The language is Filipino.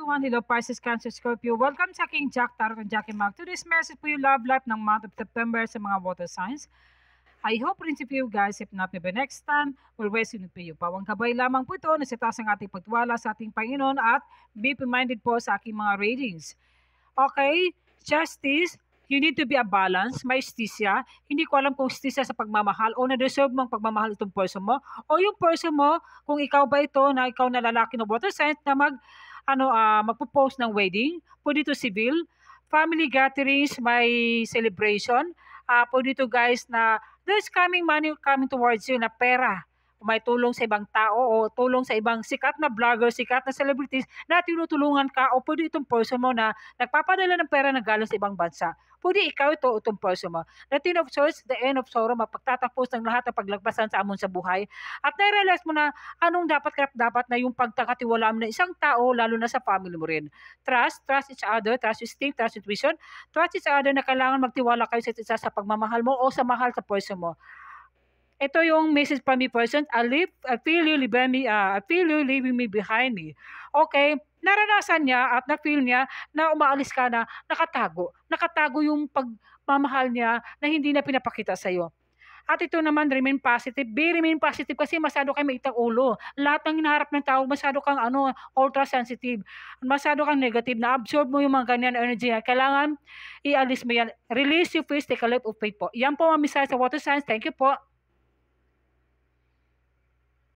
everyone. Hello, Pisces, Cancer, Scorpio. Welcome sa King Jack Tarot and Jackie Mag. Today's message po yung love life ng month of September sa mga water signs. I hope rin si you guys, if not maybe next time, will resonate po you. Pawang kabay lamang po ito na sa taas ng ating pagtiwala sa ating Panginoon at be reminded po sa aking mga readings. Okay, Justice, you need to be a balance, may justisya. Hindi ko alam kung justisya sa pagmamahal o na-deserve mong pagmamahal itong person mo o yung person mo, kung ikaw ba ito na ikaw na lalaki ng water sign na magpo-post ng wedding, pwede ito civil, family gatherings, may celebration, pwede ito guys na there's coming money coming towards you na pera, may tulong sa ibang tao o tulong sa ibang sikat na vlogger, sikat na celebrities na tinutulungan ka o pwede itong person mo na nagpapadala ng pera na galing sa ibang bansa. Pwede ikaw itong person mo. The Ten of Swords, the end of sorrow, mapagtatapos ng lahat ng paglagpasan sa amon sa buhay. At nai-realize mo na anong dapat na yung pagkakatiwala mo na isang tao, lalo na sa family mo rin. Trust each other, trust instinct, trust intuition, trust each other na kailangan magtiwala kayo sa isa sa pagmamahal mo o sa mahal sa person mo. Ito yung message from me person. I feel you leaving me behind me. Okay, naranasan niya at na-feel niya na umaalis ka na nakatago. Nakatago yung pagmamahal niya na hindi na pinapakita sa'yo. At ito naman, remain positive. Remain positive kasi masyado kayo maitang ulo. Lahat ng hinaharap ng tao, masyado kang ultra-sensitive. Masyado kang negative. Na-absorb mo yung mga ganyan energy. Kailangan ialis mo yan. Release your face, take a leap of faith po. Yan po ang mensahe sa water signs. Thank you po.